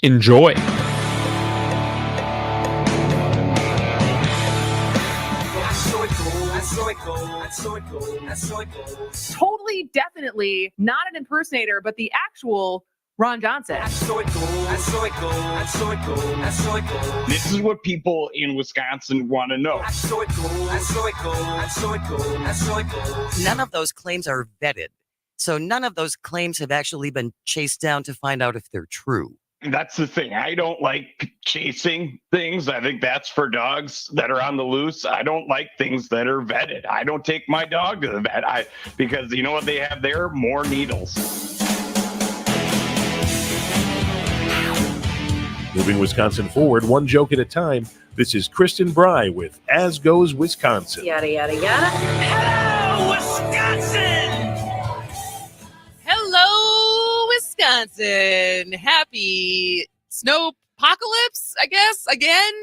Enjoy. Totally, definitely not an impersonator, but the actual Ron Johnson. This is what people in Wisconsin want to know. None of those claims are vetted. So none of those claims have actually been chased down to find out if they're true. That's the thing. I don't like chasing things. I think that's for dogs that are on the loose. I don't like things that are vetted. I don't take my dog to the vet because you know what they have there? More needles. Moving Wisconsin forward, one joke at a time. This is Kristen Bry with As Goes Wisconsin. Yada, yada, yada. Hello, Wisconsin! Hello, Wisconsin. Happy snowpocalypse, I guess, again.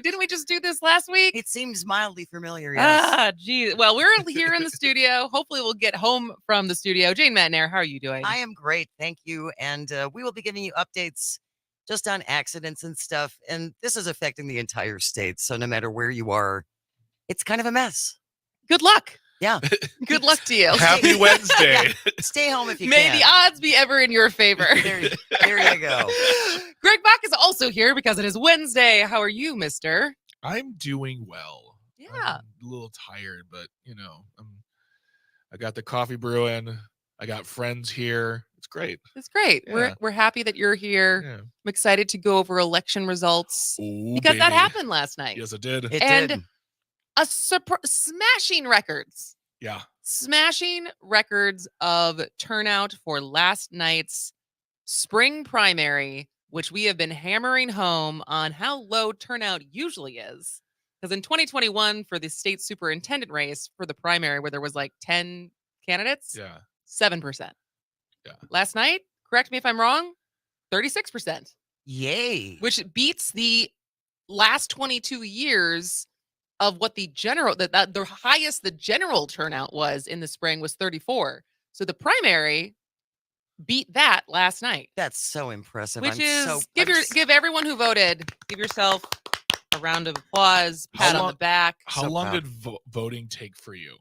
Didn't we just do this last week? It seems mildly familiar, yes. Geez. Well, we're here in the studio. Hopefully we'll get home from the studio. Jane Matnair, how are you doing? I am great, thank you. And we will be giving you updates just on accidents and stuff. And this is affecting the entire state. So no matter where you are, it's kind of a mess. Good luck. Yeah. Good luck to you. Happy Wednesday. Yeah. Stay home if you May can. the odds be ever in your favor. There you go. Greg Bach is also here because it is Wednesday. How are you, mister? I'm doing well. Yeah. I'm a little tired, but I got the coffee brewing. I got friends here. It's great. It's great. Yeah. We're happy that you're here. Yeah. I'm excited to go over election results because that happened last night. Yes, it did. It did. A smashing records. Yeah. Smashing records of turnout for last night's spring primary, which we have been hammering home on how low turnout usually is. Because in 2021, for the state superintendent race for the primary, where there was like 10 candidates, Yeah. 7%. Yeah. Last night, correct me if I'm wrong, 36%. Yay. Which beats the last 22 years of what the general, the highest the general turnout was in the spring was 34. So the primary beat that last night. That's so impressive. Which give everyone who voted, give yourself a round of applause, pat on the back. How long did voting take for you?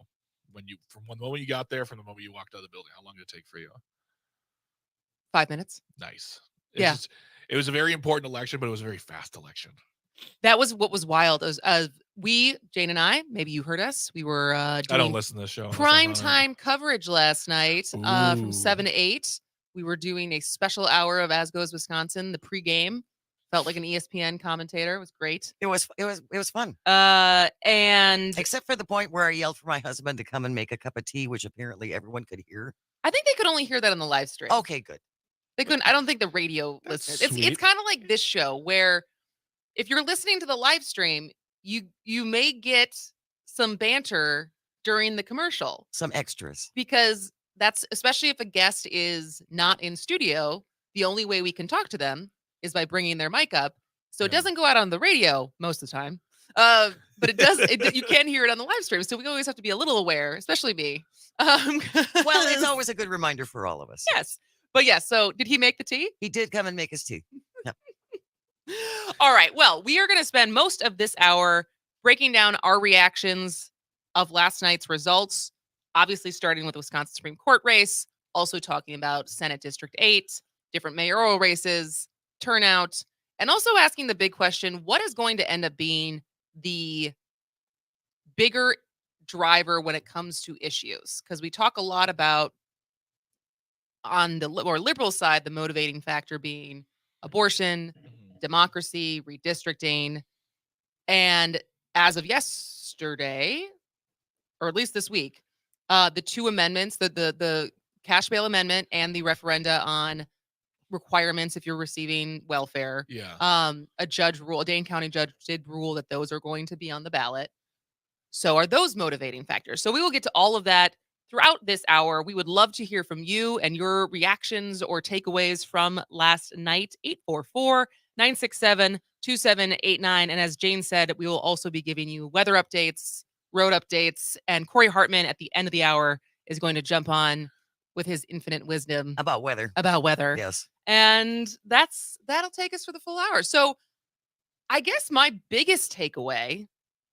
From the moment you got there, from the moment you walked out of the building, how long did it take for you? 5 minutes. Nice. It was a very important election, but it was a very fast election. That was what was wild. Jane and I, maybe you heard us. We were doing I don't listen to the show. Prime time coverage last night from 7 to 8. We were doing a special hour of As Goes Wisconsin, the pregame. Felt like an ESPN commentator. It was great. It was fun. And except for the point where I yelled for my husband to come and make a cup of tea, which apparently everyone could hear. I think they could only hear that on the live stream. Okay, good. They couldn't. I don't think the radio listeners. It's kind of like this show where if you're listening to the live stream, you may get some banter during the commercial. Some extras. Because that's, especially if a guest is not in studio, the only way we can talk to them is by bringing their mic up. So it doesn't go out on the radio most of the time. But it does, you can hear it on the live stream. So we always have to be a little aware, especially me. Well, it's always a good reminder for all of us. Yes. But yeah, so did he make the tea? He did come and make his tea. Yep. All right. Well, we are going to spend most of this hour breaking down our reactions of last night's results, obviously starting with the Wisconsin Supreme Court race, also talking about Senate District 8, different mayoral races, turnout, and also asking the big question, what is going to end up being the bigger driver when it comes to issues? Because we talk a lot about, on the more liberal side, the motivating factor being abortion, democracy, redistricting. And as of yesterday, or at least this week, the two amendments, the cash bail amendment and the referenda on requirements if you're receiving welfare. Yeah. A Dane County judge did rule that those are going to be on the ballot. So are those motivating factors? So we will get to all of that throughout this hour. We would love to hear from you and your reactions or takeaways from last night. 844-967-2789. And as Jane said, we will also be giving you weather updates, road updates, and Corey Hartman at the end of the hour is going to jump on with his infinite wisdom about weather. About weather. Yes. And that'll take us for the full hour. So I guess my biggest takeaway,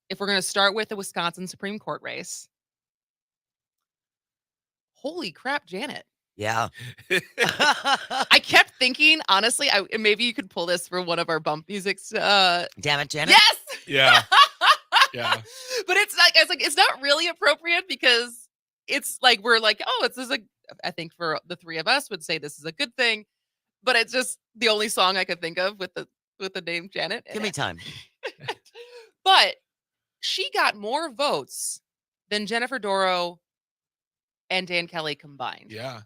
if we're going to start with the Wisconsin Supreme Court race, holy crap, Janet. Yeah. I kept thinking, honestly, maybe you could pull this for one of our bump musics. Damn it, Janet. Yes. Yeah. Yeah. But it's not really appropriate because it's like we're like, oh, I think for the three of us would say this is a good thing, but it's just the only song I could think of with the name Janet. Give me time. But she got more votes than Jennifer Dorow and Dan Kelly combined. Yeah.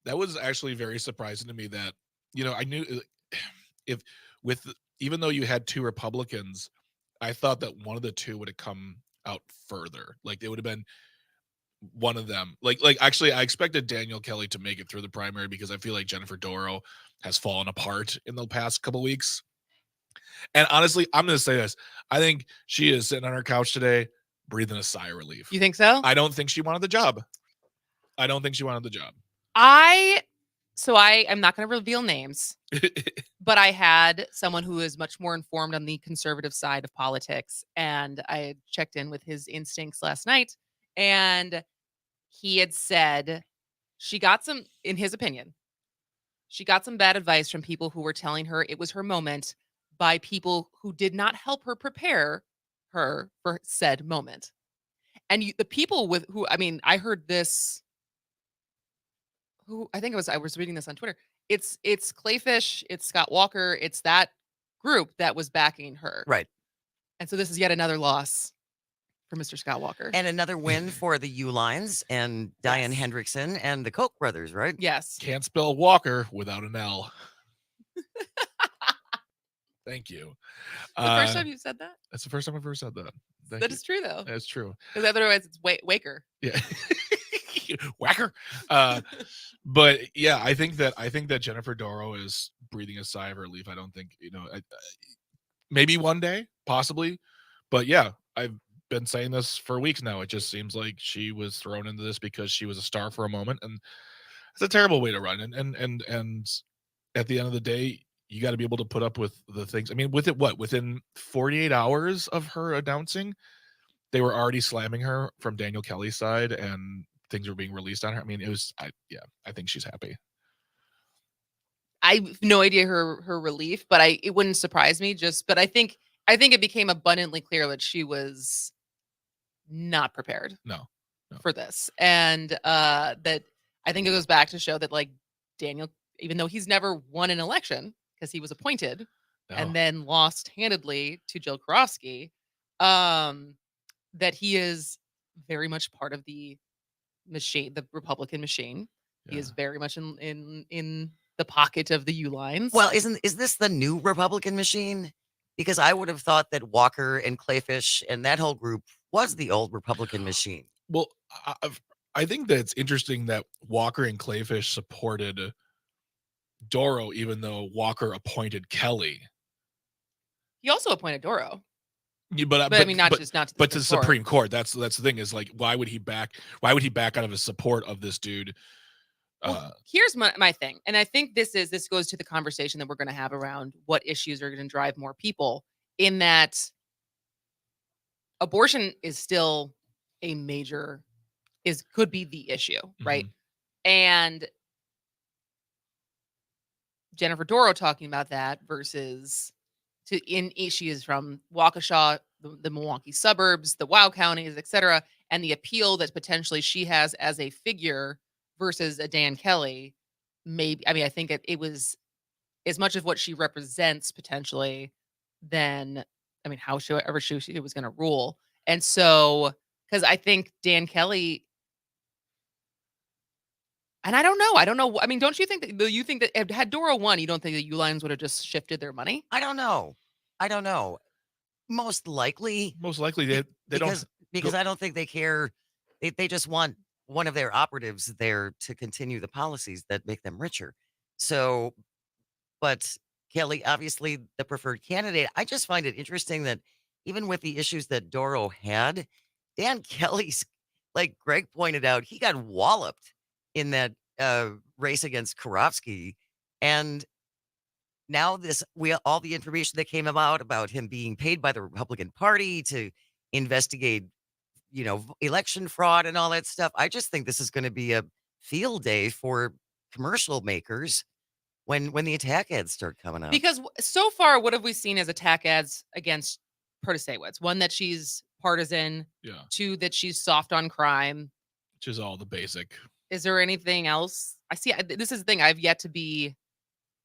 That was actually very surprising to me that, I knew even though you had two Republicans, I thought that one of the two would have come out further. Like it would have been one of them. Like actually I expected Daniel Kelly to make it through the primary because I feel like Jennifer Dorow has fallen apart in the past couple weeks. And honestly, I'm going to say this. I think she is sitting on her couch today, breathing a sigh of relief. You think so? I don't think she wanted the job. I'm not going to reveal names, but I had someone who is much more informed on the conservative side of politics, and I had checked in with his instincts last night, and he had said in his opinion, she got some bad advice from people who were telling her it was her moment by people who did not help her prepare her for said moment. And the people I heard this. I was reading this on Twitter. It's Clayfish, it's Scott Walker, it's that group that was backing her. Right. And so this is yet another loss for Mr. Scott Walker. And another win for the U-Lines and Diane Yes. Hendrickson and the Koch brothers, right? Yes. Can't spell Walker without an L. Thank you. The first time you said that? That's the first time I've ever said that. Thank That you. is true though. That's true. Because otherwise it's Waker. Yeah. Whacker. But yeah, I think that Jennifer Dorow is breathing a sigh of relief. I don't think, maybe one day, possibly. But yeah, I've been saying this for weeks now. It just seems like she was thrown into this because she was a star for a moment, and it's a terrible way to run. And at the end of the day, you got to be able to put up with the things. I mean, within 48 hours of her announcing, they were already slamming her from Daniel Kelly's side, and things were being released on her. I mean, I think she's happy. I have no idea her relief, but it wouldn't surprise me but I think it became abundantly clear that she was not prepared. No. For this. And that I think it goes back to show that like Daniel, even though he's never won an election because he was appointed and then lost handedly to Jill Karofsky, that he is very much part of the machine, the Republican machine. Yeah. He is very much in the pocket of the U-Lines. Well, is this the new Republican machine? Because I would have thought that Walker and Clayfish and that whole group was the old Republican machine. Well, I think that it's interesting that Walker and Clayfish supported Dorow, even though Walker appointed Kelly. He also appointed Dorow. Yeah, but I mean, not to the Supreme Court. That's the thing is like, why would he back out of his support of this dude? Well, here's my thing. And I think this goes to the conversation that we're going to have around what issues are going to drive more people, in that abortion is still a major, could be the issue, right? And Jennifer Dorow talking about that versus she is from Waukesha, the Milwaukee suburbs, the Wow counties, etc., and the appeal that potentially she has as a figure versus a Dan Kelly. Maybe, I mean, I think it was as much of what she represents potentially than, I mean, how she was going to rule. And so, because I think Dan Kelly, and I don't know. I mean, don't you think that had Dorow won, you don't think the U-Lines would have just shifted their money? I don't know. Most likely they because don't. I don't think they care. They just want one of their operatives there to continue the policies that make them richer. So, but Kelly, obviously the preferred candidate. I just find it interesting that even with the issues that Dorow had, Dan Kelly's, like Greg pointed out, he got walloped in that race against Karofsky. And now all the information that came about him being paid by the Republican Party to investigate, election fraud and all that stuff. I just think this is going to be a field day for commercial makers when the attack ads start coming out. Because so far, what have we seen as attack ads against Protasewicz? One, that she's partisan. Yeah. Two, that she's soft on crime. Which is all the basic. Is there anything else? I see. This is the thing. I've yet to be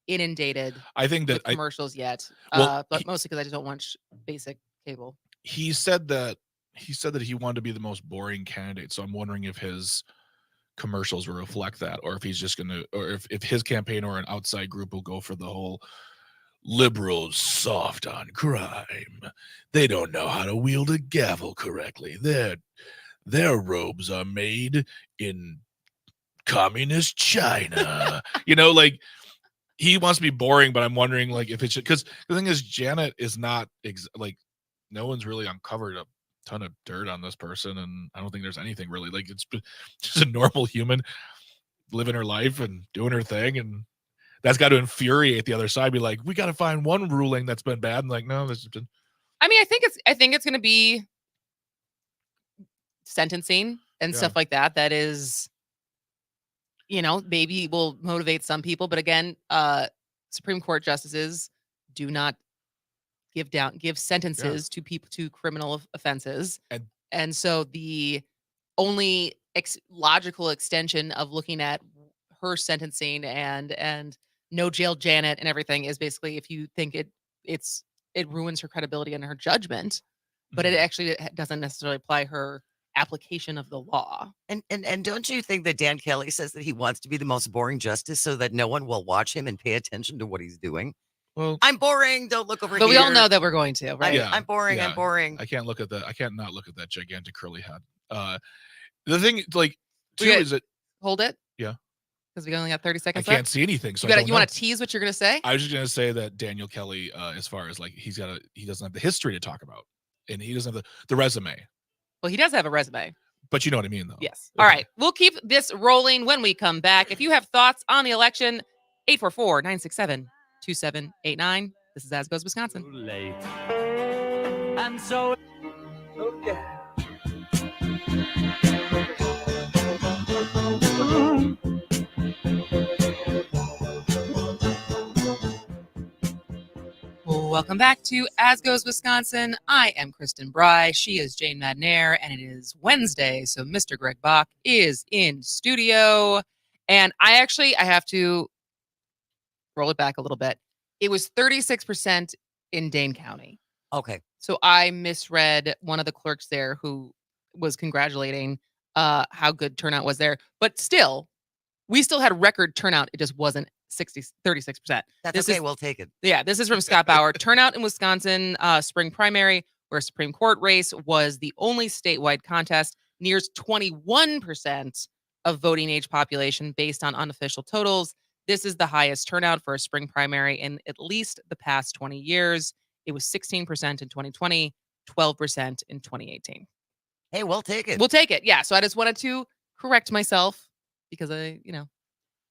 inundated. I think that with commercials yet, well, but mostly because I just don't watch basic cable. He said that he wanted to be the most boring candidate. So I'm wondering if his commercials will reflect that, or if he's just gonna, or if his campaign or an outside group will go for the whole liberals soft on crime. They don't know how to wield a gavel correctly. Their robes are made in communist China. Like he wants to be boring, but I'm wondering like if it should, because the thing is Janet is not like no one's really uncovered a ton of dirt on this person, and I don't think there's anything really, like it's just a normal human living her life and doing her thing, and that's got to infuriate the other side. Be like, we got to find one ruling that's been bad, and like, no, this has been. I mean, I think it's going to be sentencing and stuff like that. That is, maybe will motivate some people, but again, Supreme Court justices do not give sentences to people to criminal offenses, and so the only logical extension of looking at her sentencing and no jail Janet and everything is basically if you think it ruins her credibility and her judgment, but it actually doesn't necessarily apply her application of the law. And don't you think that Dan Kelly says that he wants to be the most boring justice so that no one will watch him and pay attention to what he's doing? Well, I'm boring. Don't look over but here. we all know that we're going to, right? Yeah, I'm boring. yeah. I'm boring. I can't look at that. I can't not look at that gigantic curly head. The thing, like, too, Okay. is it? Hold it. Yeah. Because we only got 30 I seconds can't left. see anything. So You want to tease what you're going to say? I was just going to say that Daniel Kelly, as far as like he doesn't have the history to talk about, and he doesn't have the resume. Well, he does have a resume. But you know what I mean, though. Yes. Okay. All right. We'll keep this rolling when we come back. If you have thoughts on the election, 844-967-2789. This is As Goes Wisconsin. Too late. And so, okay. Welcome back to As Goes Wisconsin. I am Kristen Bry. She is Jane Madnair, and it is Wednesday, so Mr. Greg Bach is in studio. And I have to roll it back a little bit. It was 36% in Dane County. Okay. So I misread one of the clerks there who was congratulating how good turnout was there. But still, we still had record turnout. It just wasn't 36%. That's okay. We'll take it. Yeah, this is from Scott Bauer. Turnout in Wisconsin spring primary, where a Supreme Court race was the only statewide contest, nears 21% of voting age population based on unofficial totals. This is the highest turnout for a spring primary in at least the past 20 years. It was 16% in 2020, 12% in 2018. Hey, we'll take it. We'll take it. Yeah. So I just wanted to correct myself because I,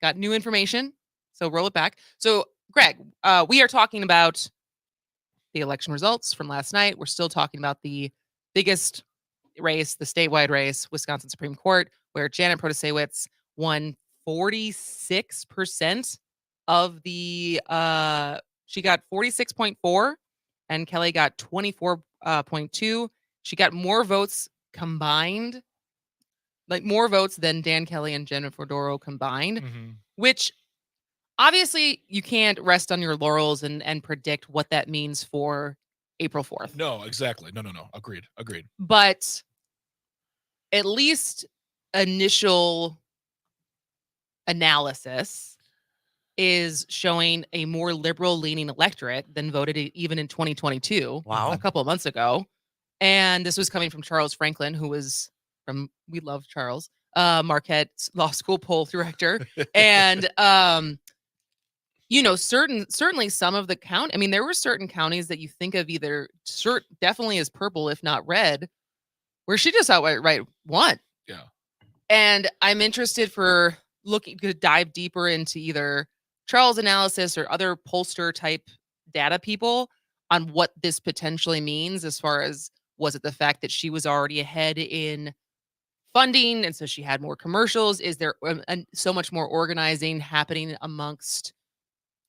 got new information. So roll it back. So Greg, we are talking about the election results from last night. We're still talking about the biggest race, the statewide race, Wisconsin Supreme Court, where Janet Protasewicz won 46% of the, she got 46.4 and Kelly got 24.2. She got more votes combined, like more votes than Dan Kelly and Jennifer Dorow combined, which obviously you can't rest on your laurels and predict what that means for April 4th. No, exactly. No. Agreed. But at least initial analysis is showing a more liberal leaning electorate than voted even in 2022. Wow. A couple of months ago. And this was coming from Charles Franklin, who was we love Charles, Marquette Law School poll director. And, certainly some of the there were certain counties that you think of either definitely as purple, if not red, where she just outright won. Yeah. And I'm interested for looking to dive deeper into either Charles Analysis or other pollster type data people on what this potentially means as far as, was it the fact that she was already ahead in funding and so she had more commercials? Is there so much more organizing happening amongst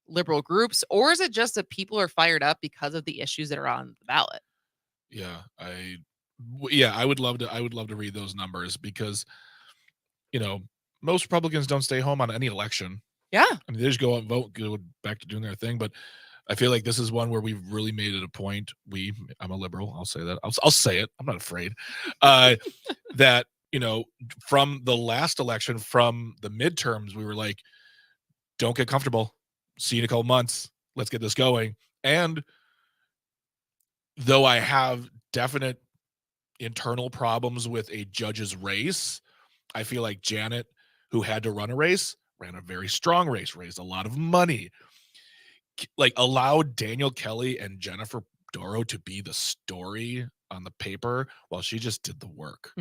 liberal groups, or is it just that people are fired up because of the issues that are on the ballot? Yeah, I would love to read those numbers because, most Republicans don't stay home on any election. Yeah. I mean, they just go out and vote, go back to doing their thing. But I feel like this is one where we've really made it a point. I'm a liberal. I'll say that. I'll say it. I'm not afraid. That, from the last election, from the midterms, we were like, don't get comfortable. See you in a couple months. Let's get this going. And though I have definite internal problems with a judge's race, I feel like Janet, who had to run a race, ran a very strong race, raised a lot of money, like allowed Daniel Kelly and Jennifer Dorow to be the story on the paper while she just did the work.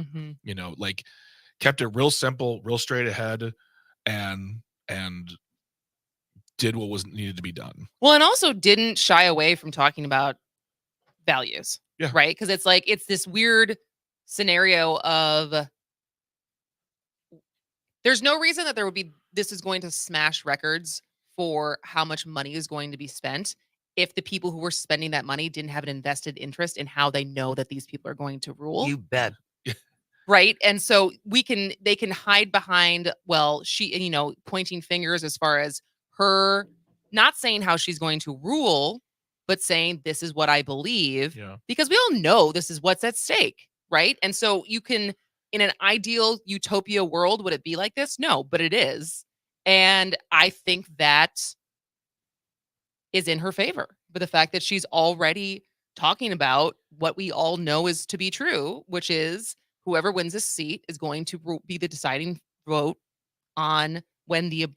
Like kept it real simple, real straight ahead, and did what was needed to be done. Well, and also didn't shy away from talking about values. Yeah. Right? Because it's this weird scenario of there's no reason that this is going to smash records for how much money is going to be spent if the people who were spending that money didn't have an invested interest in how they know that these people are going to rule. You bet. Right. And so they can hide behind, well, pointing fingers as far as her not saying how she's going to rule, but saying this is what I believe, because we all know this is what's at stake. Right. And so you can, in an ideal utopia world, would it be like this? No, but it is. And I think that is in her favor. But the fact that she's already talking about what we all know is to be true, which is whoever wins this seat is going to be the deciding vote on when the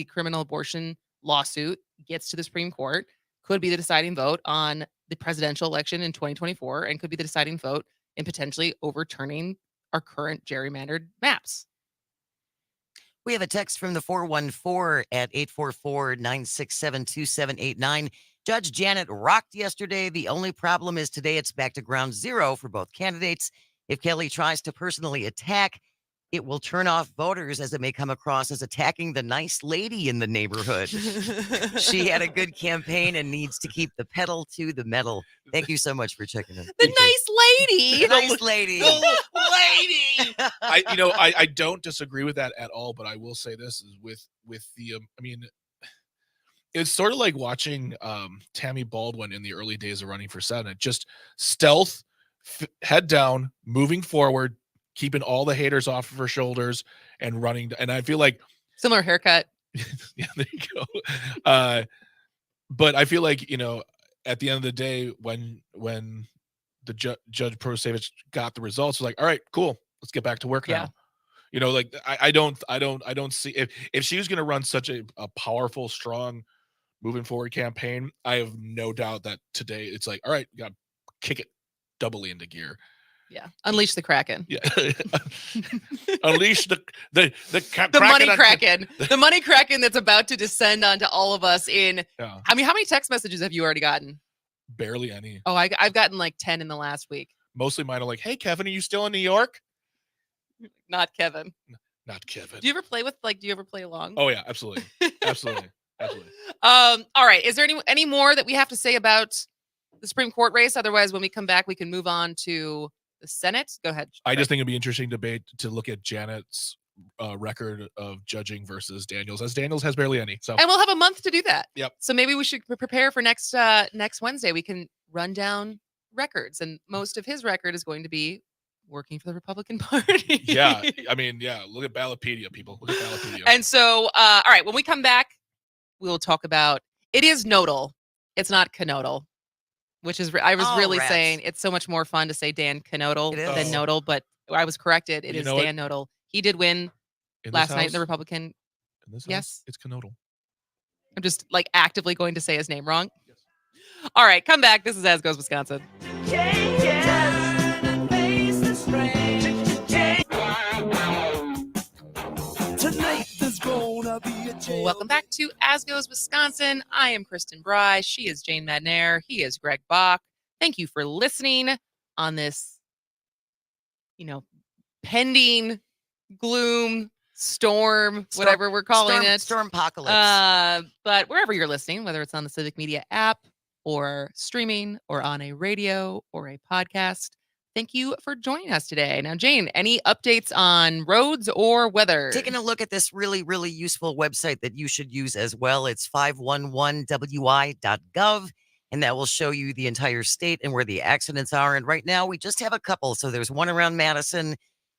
criminal abortion lawsuit gets to the Supreme Court, could be the deciding vote on the presidential election in 2024, and could be the deciding vote in potentially overturning our current gerrymandered maps. We have a text from the 414 at 844-967-2789. Judge Janet rocked yesterday. The only problem is today it's back to ground zero for both candidates. If Kelly tries to personally attack, it will turn off voters as it may come across as attacking the nice lady in the neighborhood. She had a good campaign and needs to keep the pedal to the metal. Thank you so much for checking in. The nice lady. The nice lady. The lady. I don't disagree with that at all, but I will say this is with the it's sort of like watching Tammy Baldwin in the early days of running for Senate, just stealth, head down, moving forward, keeping all the haters off of her shoulders and running. And I feel like similar haircut. Yeah, there you go. But I feel like, at the end of the day, when the Judge Prosevich got the results, was like, all right, cool, let's get back to work now. Like I don't see if she was going to run such a powerful, strong, moving forward campaign, I have no doubt that today it's like, all right, you got to kick it doubly into gear. Yeah, unleash the Kraken. Yeah, unleash the money Kraken, the money Kraken that's about to descend onto all of us. I mean, how many text messages have you already gotten? Barely any. Oh, I've gotten like 10 in the last week. Mostly mine are like, "Hey, Kevin, are you still in New York?" Not Kevin. Not Kevin. Do you ever play along? Oh yeah, absolutely, absolutely. All right. Is there any more that we have to say about the Supreme Court race? Otherwise, when we come back, we can move on to the Senate. Go ahead. I just think it'd be interesting debate to look at Janet's record of judging versus Daniels, as Daniels has barely any. So, and we'll have a month to do that. Yep. So maybe we should prepare for next Wednesday. We can run down records, and most of his record is going to be working for the Republican Party. Yeah, I mean, look at Ballotpedia, people. Look at Ballotpedia. And so, all right, when we come back, we'll talk about, it is nodal. It's not canodal, which is, I was really saying it's so much more fun to say Dan Canodal than nodal, but I was corrected. It is Dan Nodal. He did win last night in the Republican. In this yes. House, it's Canodal. I'm just like actively going to say his name wrong. Yes. All right, come back. This is As Goes Wisconsin. Tonight there's gonna be a Welcome back to As Goes Wisconsin. I am Kristen Bry. She is Jane Madnair. He is Greg Bach. Thank you for listening on this, pending gloom, storm, whatever we're calling it. Storm apocalypse. But wherever you're listening, whether it's on the Civic Media app or streaming or on a radio or a podcast, thank you for joining us today. Now, Jane, any updates on roads or weather? Taking a look at this really, really useful website that you should use as well. It's 511wi.gov, and that will show you the entire state and where the accidents are. And right now, we just have a couple. So there's one around Madison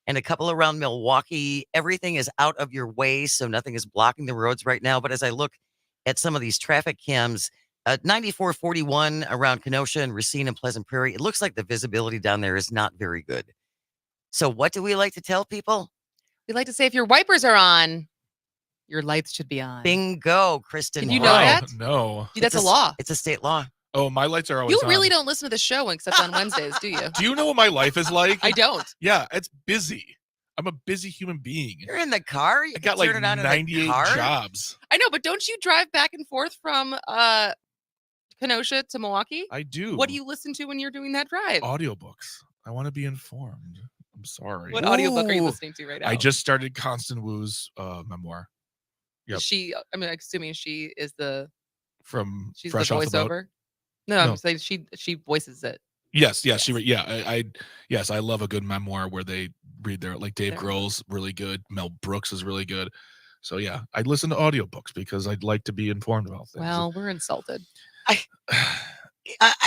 and a couple around Milwaukee. Everything is out of your way, so nothing is blocking the roads right now. But as I look at some of these traffic cams, 9441 around Kenosha and Racine and Pleasant Prairie, it looks like the visibility down there is not very good. So what do we like to tell people? We like to say if your wipers are on, your lights should be on. Bingo, Kristen. Did you know that? No. That's a law. It's a state law. Oh, my lights are always You on. really don't listen to the show except on Wednesdays, do you? Do you know what my life is like? I don't. Yeah, it's busy. I'm a busy human being. You're in the car? You I can got like turn it on in the 98 car? jobs. I know, but don't you drive back and forth from Kenosha to Milwaukee? I do. What do you listen to when you're doing that drive? Audiobooks. I want to be informed. I'm sorry. What audiobook are you Ooh. listening to right now? I just started Constant Wu's memoir. Yep. Is she, assuming she is she's Fresh the Off the Boat. voiceover. No, I'm No. saying she voices it. Yes, Yes. I love a good memoir where they read their, like Dave There. Grohl's really good, Mel Brooks is really good. So yeah, I listen to audiobooks because I'd like to be informed about things. Well, we're insulted. I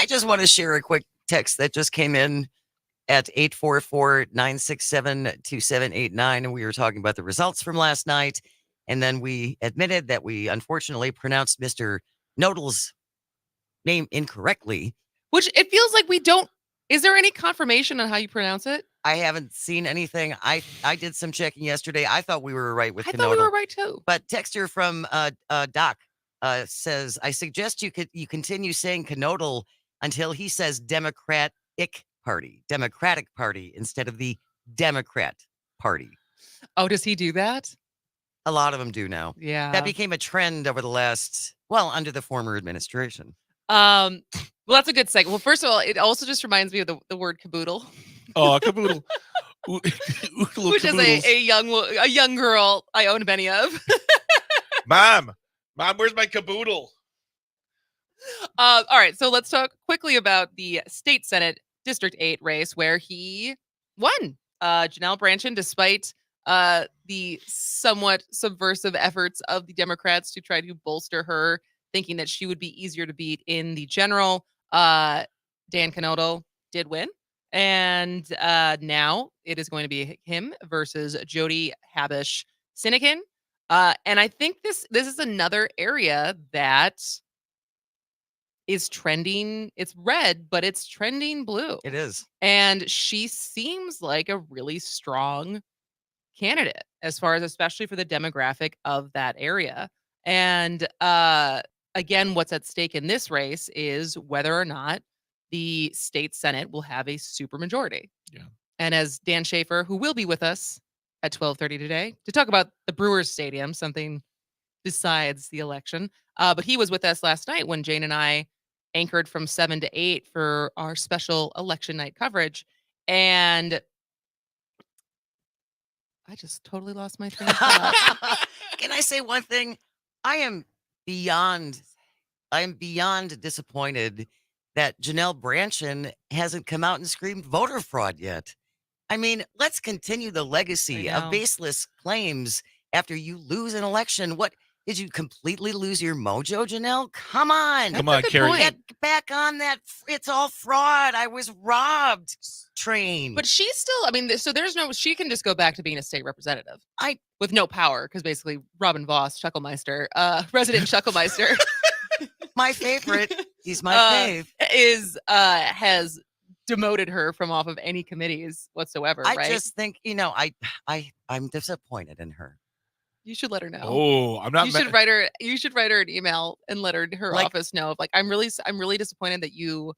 just want to share a quick text that just came in at 844-967-2789. And we were talking about the results from last night. And then we admitted that we unfortunately pronounced Mr. Noodle's name incorrectly. Which it feels like we don't. Is there any confirmation on how you pronounce it? I haven't seen anything. I did some checking yesterday. I thought we were right with I the thought we Noodle. were right too. But texter from Doc says, I suggest you continue saying Canodal until he says Democratic Party instead of the Democrat Party. Oh, does he do that? A lot of them do now. Yeah. That became a trend over the under the former administration. Well, that's a good segue. Well, first of all, it also just reminds me of the word caboodle, Oh, caboodle. which is a young girl I own many of. Mom, where's my caboodle? All right, so let's talk quickly about the state Senate District 8 race where he won. Janelle Brandtjen, despite the somewhat subversive efforts of the Democrats to try to bolster her, thinking that she would be easier to beat in the general, Dan Canodal did win. And now it is going to be him versus Jody Habush Sinekin. And I think this is another area that is trending. It's red, but it's trending blue. It is. And she seems like a really strong candidate as far as, especially for the demographic of that area. And again, what's at stake in this race is whether or not the state Senate will have a supermajority. Yeah. And as Dan Schaefer, who will be with us at 12:30 today to talk about the Brewers Stadium, something besides the election, but he was with us last night when Jane and I anchored from 7 to 8 for our special election night coverage. And I just totally lost my train of thought. Can I say one thing? I am beyond disappointed that Janelle Brandtjen hasn't come out and screamed voter fraud yet. I mean, let's continue the legacy I of know. baseless claims after you lose an election. What, did you completely lose your mojo, Janelle? Come on. Come That's a on, good Carrie. point. Get back on that. It's all fraud. I was robbed train. But she's still, so she can just go back to being a state representative. With no power, because basically Robin Voss, Chucklemeister, resident Chucklemeister, my favorite. He's my fave. has demoted her from off of any committees whatsoever, I right? just think, I'm disappointed in her. You should let her know. Oh, I'm not. You should write her an email and let her Like- office know. I'm really disappointed that you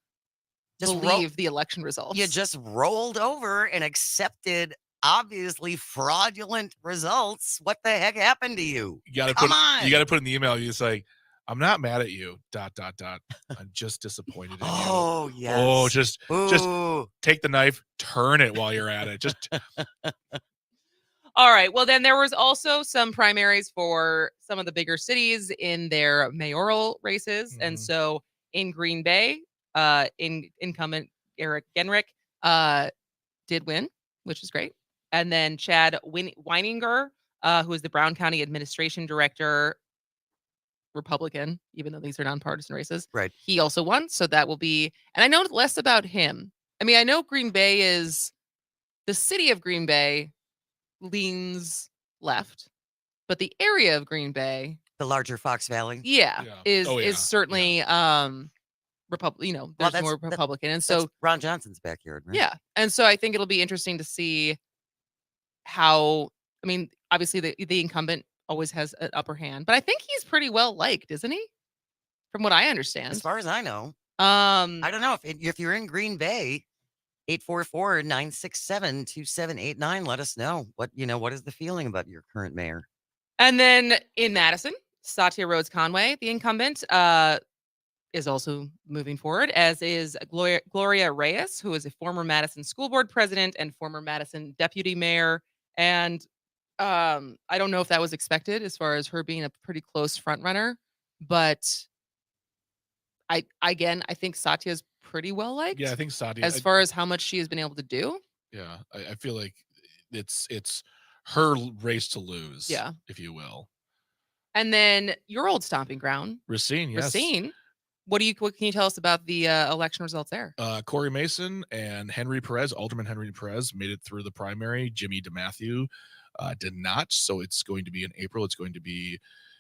Just believe the election results. You just rolled over and accepted obviously fraudulent results. What the heck happened to you? You gotta Come put on. you gotta put in the email. You just like, I'm not mad at you. ... I'm just disappointed in you. Oh, yes. Oh, just Ooh. take the knife, turn it while you're at it. Just All right. Well, then there was also some primaries for some of the bigger cities in their mayoral races. And Mhm. so in Green Bay, incumbent Eric Genrich did win, which is great. And then Chad Weininger, who is the Brown County Administration Director, Republican, even though these are nonpartisan races. Right. He also won. So that will be, and I know less about him. I mean, I know Green Bay is, the city of Green Bay leans left, but the area of Green Bay, The larger Fox Valley. yeah, Yeah. is Oh, yeah. is certainly Republican. You know, Well, there's more Republican, and That's so Ron Johnson's backyard, right? yeah, and so I think it'll be interesting to see how. I mean, obviously the incumbent always has an upper hand, but I think he's pretty well liked, isn't he? From what I understand. As far as I know. I I don't know if you're in Green Bay, 844-967-2789. Let us know what is the feeling about your current mayor. And then in Madison, Satya Rhodes Conway, the incumbent, is also moving forward, as is Gloria Reyes, who is a former Madison School Board president and former Madison deputy mayor. And I don't know if that was expected as far as her being a pretty close front runner, but I think Satya's pretty well liked. Yeah, I think Satya. As far as how much she has been able to do. Yeah, I feel like it's her race to lose. Yeah, if you will. And then your old stomping ground, Racine. Yes. Racine. What can you tell us about the election results there? Corey Mason and Alderman Henry Perez made it through the primary. Jimmy DeMatthew did not. So it's going to be in April. It's going to be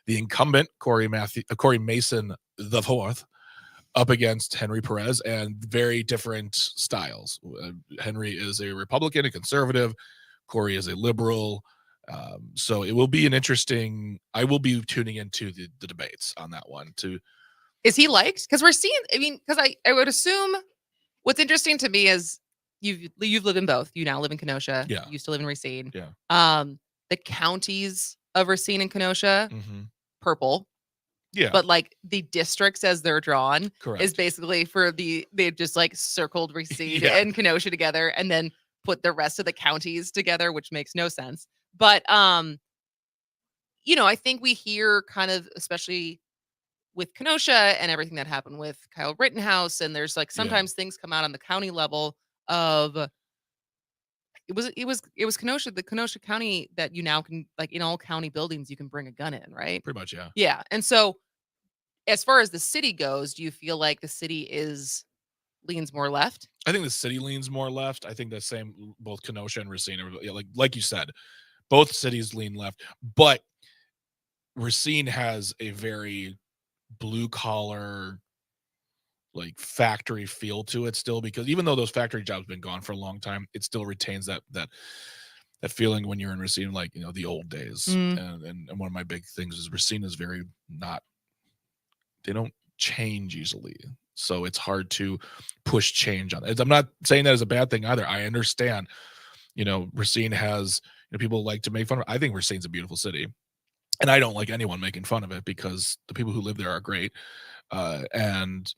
the incumbent, Corey Mason the fourth, up against Henry Perez, and very different styles. Henry is a Republican, a conservative. Corey is a liberal. So it will be an interesting. I will be tuning into the debates on that one too. Is he liked? Because we're seeing. I mean, because I would assume what's interesting to me is you've lived in both. You now live in Kenosha. Yeah. You used to live in Racine. Yeah. The counties of Racine and Kenosha, purple. Yeah. But like the districts as they're drawn is basically for they just like circled Racine and Kenosha together and then put the rest of the counties together, which makes no sense. But I think we hear kind of, especially with Kenosha and everything that happened with Kyle Rittenhouse, and there's like sometimes things come out on the county level of it was Kenosha, the Kenosha County that you now can, like, in all county buildings you can bring a gun in, right? Pretty much, yeah. Yeah. And so as far as the city goes, do you feel like the city leans more left? I think the city leans more left. I think the same, both Kenosha and Racine are, like you said, both cities lean left, but Racine has a very blue collar, like factory feel to it still, because even though those factory jobs have been gone for a long time, it still retains that feeling when you're in Racine, like, the old days. And one of my big things is Racine is very they don't change easily. So it's hard to push change on it. I'm not saying that as a bad thing either. I understand, Racine has, people like to make fun of it. I think Racine's a beautiful city. And I don't like anyone making fun of it because the people who live there are great. And,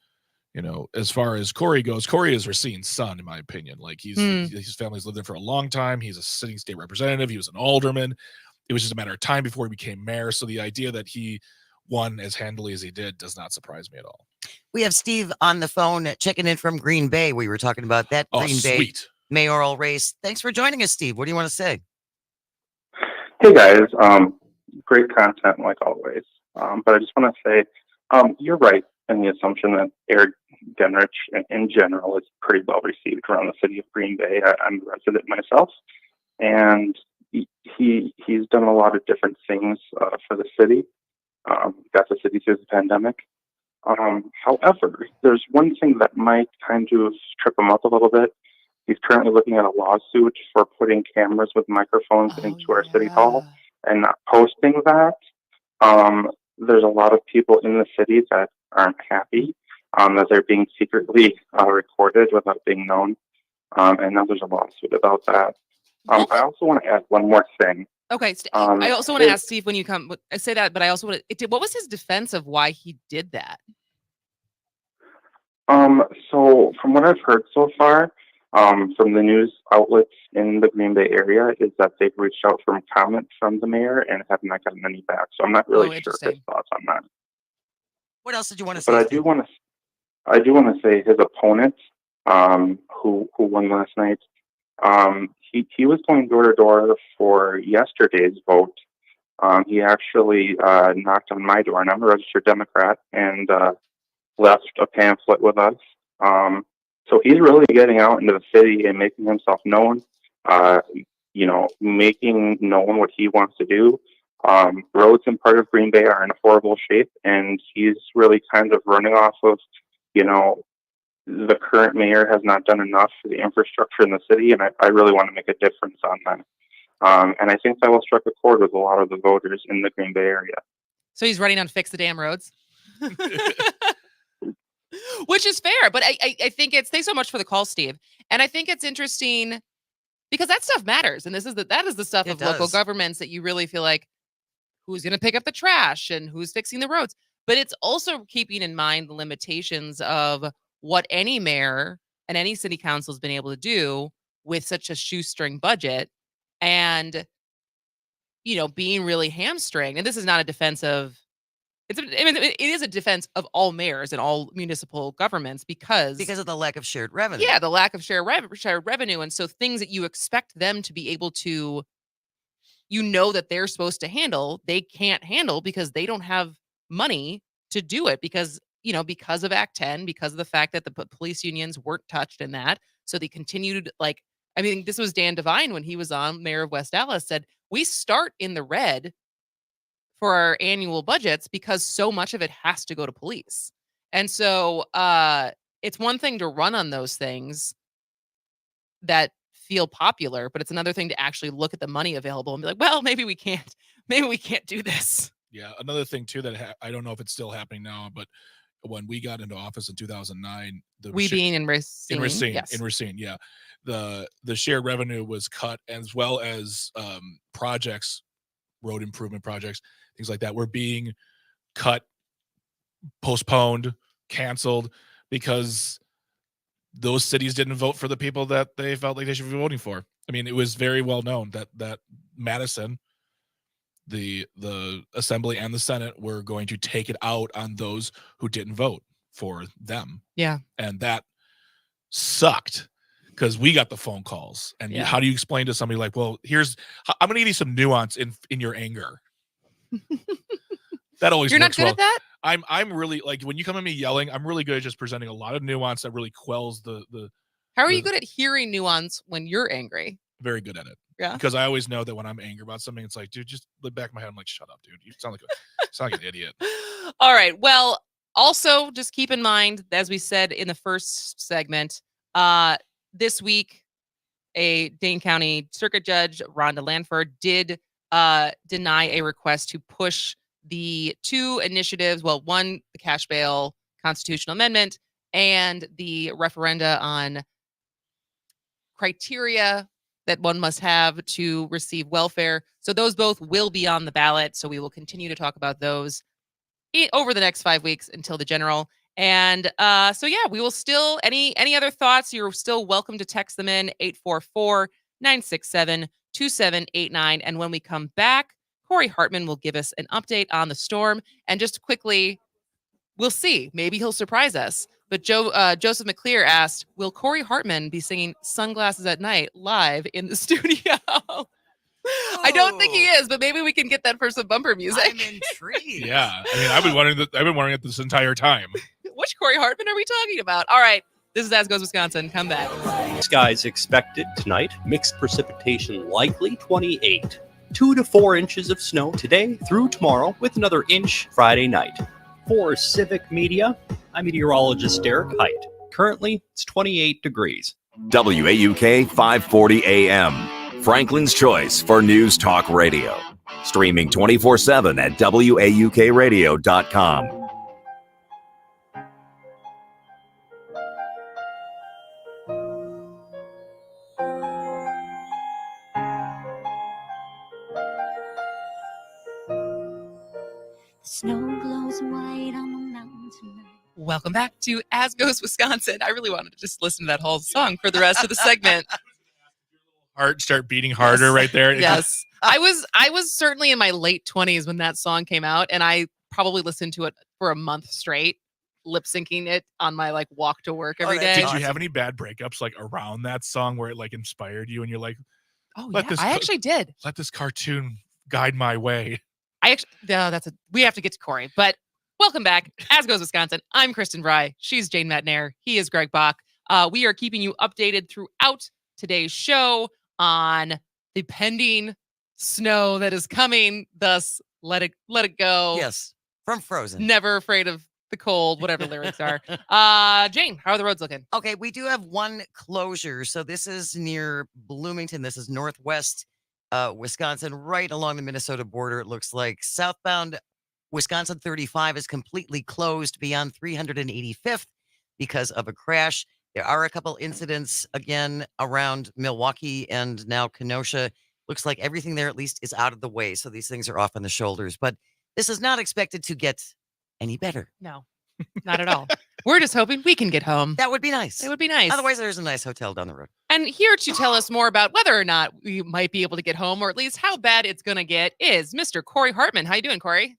as far as Corey goes, Corey is Racine's son, in my opinion. Like his family's lived there for a long time. He's a sitting state representative. He was an alderman. It was just a matter of time before he became mayor. So the idea that he won as handily as he did does not surprise me at all. We have Steve on the phone checking in from Green Bay. We were talking about that Green Bay mayoral race. Thanks for joining us, Steve. What do you want to say? Hey guys, great content like always. But I just want to say, you're right in the assumption that Eric Genrich in general is pretty well received around the city of Green Bay. I'm a resident myself, and he's done a lot of different things for the city. Got the city through the pandemic. However, there's one thing that might kind of trip him up a little bit. He's currently looking at a lawsuit for putting cameras with microphones into our city hall and not posting that. There's a lot of people in the city that aren't happy that they're being secretly recorded without being known. And now there's a lawsuit about that. I also want to add one more thing. Okay, Um, I also want to his- ask Steve when you come. I say that, but I also want to. What was his defense of why he did that? So from what I've heard so far, from the news outlets in the Green Bay area, is that they've reached out for comment from the mayor and have not gotten any back. So I'm not really sure his Interesting. thoughts on that. What else did you want to But say, I Steve? do want to say his opponent, who won last night, he was going door to door for yesterday's vote. He actually knocked on my door, and I'm a registered Democrat, and left a pamphlet with us. So he's really getting out into the city and making himself known, making known what he wants to do. Roads in part of Green Bay are in a horrible shape, and he's really kind of running off of, the current mayor has not done enough for the infrastructure in the city, and I really want to make a difference on that. And I think that will strike a chord with a lot of the voters in the Green Bay area. So he's running on fix the damn roads. Which is fair, but I think thanks so much for the call, Steve. And I think it's interesting because that stuff matters. And that is the stuff of local governments that you really feel like who's going to pick up the trash and who's fixing the roads. But it's also keeping in mind the limitations of what any mayor and any city council has been able to do with such a shoestring budget and, being really hamstringed. And this is not a defense of it is a defense of all mayors and all municipal governments because of the lack of shared revenue. Yeah, the lack of shared revenue. And so things that you expect them to be able to, that they're supposed to handle, they can't handle because they don't have money to do it because of Act 10, because of the fact that the police unions weren't touched in that. So they continued this was Dan Devine when he was on, mayor of West Dallas, said, we start in the red for our annual budgets because so much of it has to go to police. And so it's one thing to run on those things that feel popular, but it's another thing to actually look at the money available and be like, well, maybe we can't do this. Yeah. Another thing too, that I don't know if it's still happening now, but when we got into office in 2009, being in Racine, yes. In Racine, yeah, the shared revenue was cut, as well as projects, road improvement projects, things like that, were being cut, postponed, canceled, because those cities didn't vote for the people that they felt like they should be voting for. I mean, it was very well known that Madison, the Assembly and the Senate, were going to take it out on those who didn't vote for them. Yeah. And that sucked because we got the phone calls. And how do you explain to somebody like, well, I'm going to give you some nuance in your anger. That always You're not works good well. at that? I'm really, like, when you come at me yelling, I'm really good at just presenting a lot of nuance that really quells the How are you good at hearing nuance when you're angry? Very good at it. Yeah. Because I always know that when I'm angry about something, it's like, dude, just look back in my head. I'm like, shut up, dude. You sound like an idiot. All right. Well, also just keep in mind, as we said in the first segment, this week, a Dane County Circuit Judge, Rhonda Lanford, did deny a request to push the two initiatives. Well, one, the cash bail constitutional amendment, and the referenda on criteria that one must have to receive welfare. So those both will be on the ballot. So we will continue to talk about those over the next 5 weeks until the general. And we will still, any other thoughts, you're still welcome to text them in 844-967-2789. And when we come back, Corey Hartman will give us an update on the storm. And just quickly, we'll see. Maybe he'll surprise us. But Joseph McClear asked, will Corey Hartman be singing Sunglasses at Night live in the studio? I don't think he is, but maybe we can get that for some bumper music. I'm intrigued. Yeah. I mean, I've been wondering it this entire time. Which Corey Hartman are we talking about? All right. This is As Goes Wisconsin. Come back. Skies expected tonight. Mixed precipitation likely, 28. 2 to 4 inches of snow today through tomorrow, with another inch Friday night. For Civic Media, I'm meteorologist Derek Height. Currently, it's 28 degrees. WAUK 540 AM, Franklin's choice for News Talk Radio. Streaming 24/7 at WAUKradio.com. Snow glows white on the mountain tonight. Welcome back to As Goes Wisconsin. I really wanted to just listen to that whole song for the rest of the segment. Heart start beating harder right there. It just- Yes. I was certainly in my late 20s when that song came out, and I probably listened to it for a month straight, lip syncing it on my like walk to work every day. Did you have any bad breakups like around that song where it like inspired you and you're like, Oh Let yeah, this I co- actually did. let this cartoon guide my way? We have to get to Corey, but welcome back. As Goes Wisconsin. I'm Kristen Fry. She's Jane Metnair. He is Greg Bach. We are keeping you updated throughout today's show on the pending snow that is coming. Thus, let it go. Yes, from Frozen. Never afraid of the cold, whatever lyrics are. Jane, how are the roads looking? Okay, we do have one closure. So this is near Bloomington. This is northwest Wisconsin, right along the Minnesota border. It looks like southbound Wisconsin 35 is completely closed beyond 385th because of a crash. There are a couple incidents again around Milwaukee and now Kenosha. Looks like everything there at least is out of the way. So these things are off on the shoulders. But this is not expected to get any better. No, not at all. We're just hoping we can get home. That would be nice. It would be nice. Otherwise, there's a nice hotel down the road. And here to tell us more about whether or not we might be able to get home, or at least how bad it's going to get, is Mr. Corey Hartman. How you doing, Corey?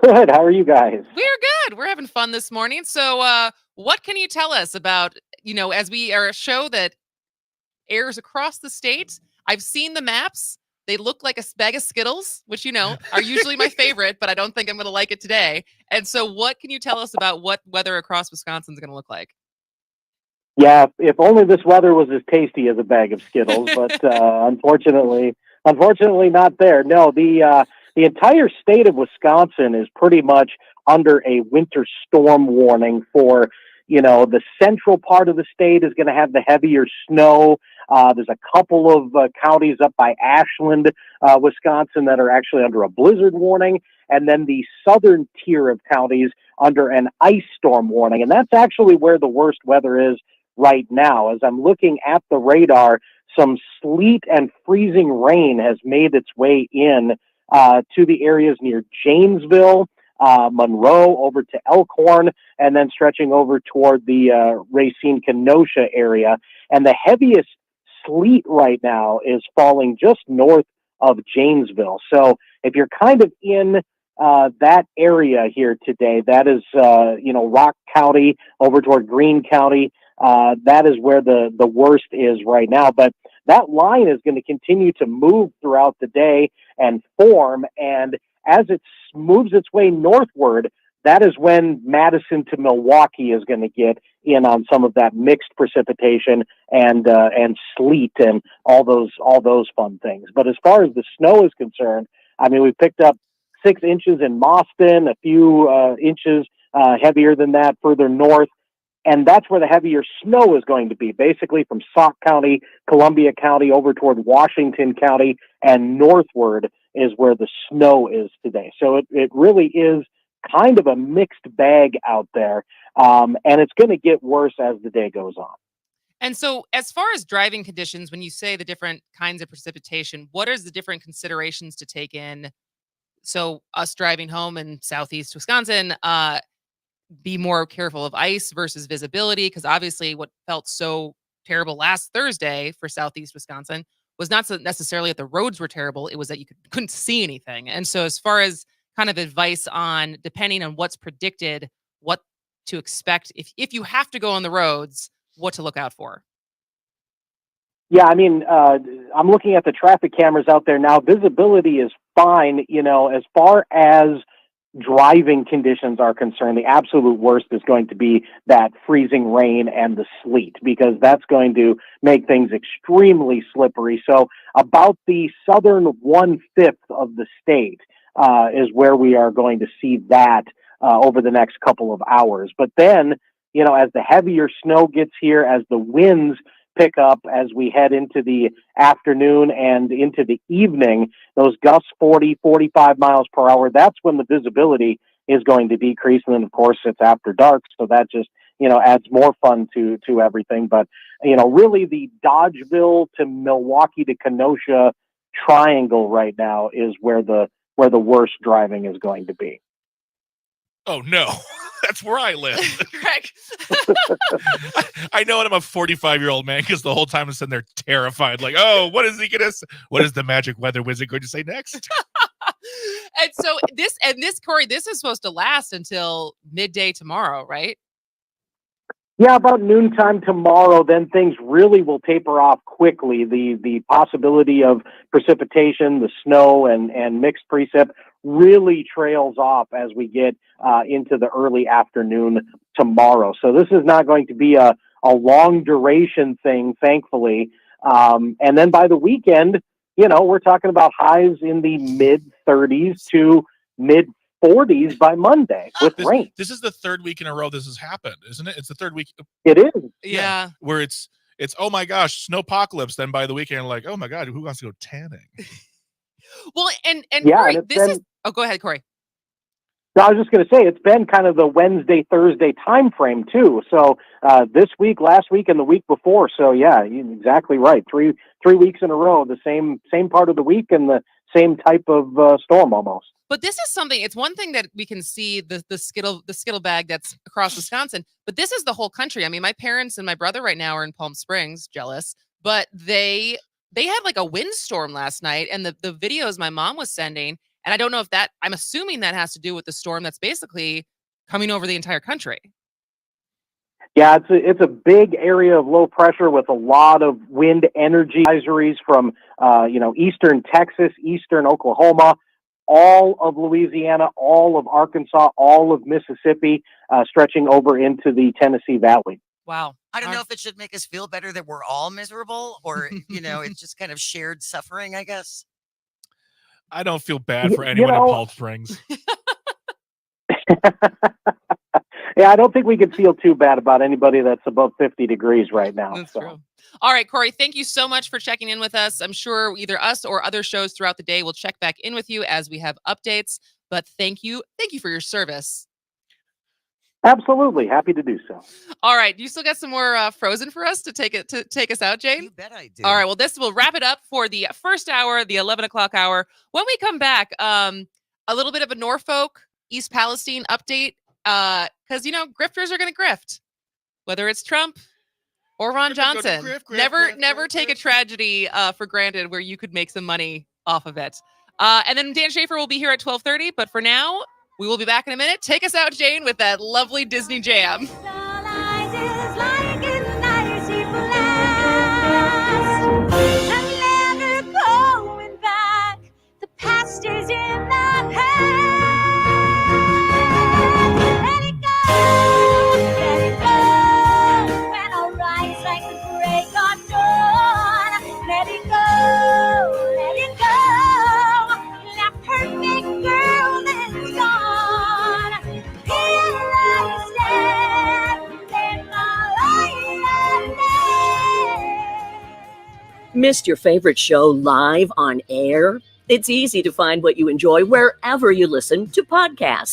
Good. How are you guys? We're good. We're having fun this morning. So what can you tell us about, as we are a show that airs across the state? I've seen the maps. They look like a bag of Skittles, which, are usually my favorite, but I don't think I'm going to like it today. And so what can you tell us about what weather across Wisconsin is going to look like? Yeah, if only this weather was as tasty as a bag of Skittles, but unfortunately not there. No, the entire state of Wisconsin is pretty much under a winter storm warning for, the central part of the state is going to have the heavier snow. There's a couple of counties up by Ashland, Wisconsin, that are actually under a blizzard warning. And then the southern tier of counties under an ice storm warning. And that's actually where the worst weather is right now. As I'm looking at the radar, some sleet and freezing rain has made its way in to the areas near Janesville, Monroe, over to Elkhorn, and then stretching over toward the Racine-Kenosha area. And the heaviest sleet right now is falling just north of Janesville. So if you're kind of in that area here today, that is, Rock County over toward Greene County. That is where the worst is right now. But that line is going to continue to move throughout the day and form. And as it moves its way northward, that is when Madison to Milwaukee is going to get in on some of that mixed precipitation and sleet and all those fun things. But as far as the snow is concerned, I mean, we picked up 6 inches in Mauston, a few inches heavier than that further north. And that's where the heavier snow is going to be, basically from Sauk County, Columbia County, over toward Washington County, and northward is where the snow is today. So it really is kind of a mixed bag out there, and it's going to get worse as the day goes on. And so as far as driving conditions, when you say the different kinds of precipitation, what is the different considerations to take in? So us driving home in southeast Wisconsin, be more careful of ice versus visibility, because obviously what felt so terrible last Thursday for southeast Wisconsin was not so necessarily that the roads were terrible, it was that you couldn't see anything. And so as far as kind of advice on, depending on what's predicted, what to expect if you have to go on the roads, what to look out for. Yeah, I mean, I'm looking at the traffic cameras out there now. Visibility is fine, as far as driving conditions are concerned. The absolute worst is going to be that freezing rain and the sleet, because that's going to make things extremely slippery. So about the southern 1/5 of the state is where we are going to see that over the next couple of hours. But then, as the heavier snow gets here, as the winds pick up as we head into the afternoon and into the evening, those gusts 40, 45 miles per hour, that's when the visibility is going to decrease. And then, of course, it's after dark, so that just, adds more fun to everything. But, really the Dodgeville to Milwaukee to Kenosha triangle right now is where the where the worst driving is going to be. Oh no, that's where I live. Greg. I know it. I'm a 45-year-old man because the whole time I'm sitting there terrified, like, oh, what is he gonna? What is the magic weather wizard going to say next? And so this, Corey, this is supposed to last until midday tomorrow, right? Yeah, about noontime tomorrow, then things really will taper off quickly. The possibility of precipitation, the snow, and mixed precip really trails off as we get into the early afternoon tomorrow. So this is not going to be a long duration thing, thankfully. And then by the weekend, we're talking about highs in the mid 30s to mid 40s by Monday with rain. This is the third week in a row this has happened, isn't it? It's the third week. It is. Yeah. Where it's oh my gosh, snowpocalypse. Then by the weekend, like, oh my God, who wants to go tanning? Well, and yeah, Corey, and this is. Oh, go ahead, Corey. I was just going to say it's been kind of the Wednesday, Thursday time frame too. So this week, last week, and the week before. So yeah, you're exactly right. Three weeks in a row, the same part of the week and the same type of storm almost. But this is something. It's one thing that we can see the skittle bag that's across Wisconsin. But this is the whole country. I mean, my parents and my brother right now are in Palm Springs, jealous. But they had like a windstorm last night, and the videos my mom was sending. And I don't know if that, I'm assuming that has to do with the storm that's basically coming over the entire country. Yeah, it's a big area of low pressure with a lot of wind energy advisories from eastern Texas, eastern Oklahoma, all of Louisiana, all of Arkansas, all of Mississippi, stretching over into the Tennessee Valley. Wow. I don't know if it should make us feel better that we're all miserable or, it's just kind of shared suffering, I guess. I don't feel bad for anyone in Palm Springs. Yeah, I don't think we could feel too bad about anybody that's above 50 degrees right now. That's true. All right, Corey, thank you so much for checking in with us. I'm sure either us or other shows throughout the day will check back in with you as we have updates. But thank you for your service. Absolutely. Happy to do so. All right. You still got some more Frozen for us to take us out, Jane? You bet I do. All right. Well, this will wrap it up for the first hour, the 11 o'clock hour. When we come back, a little bit of a Norfolk, East Palestine update. Because, grifters are going to grift, whether it's Trump or Ron Johnson. Never take a tragedy for granted where you could make some money off of it. And then Dan Schaefer will be here at 12:30. But for now, we will be back in a minute. Take us out, Jane, with that lovely Disney jam. Missed your favorite show live on air? It's easy to find what you enjoy wherever you listen to podcasts.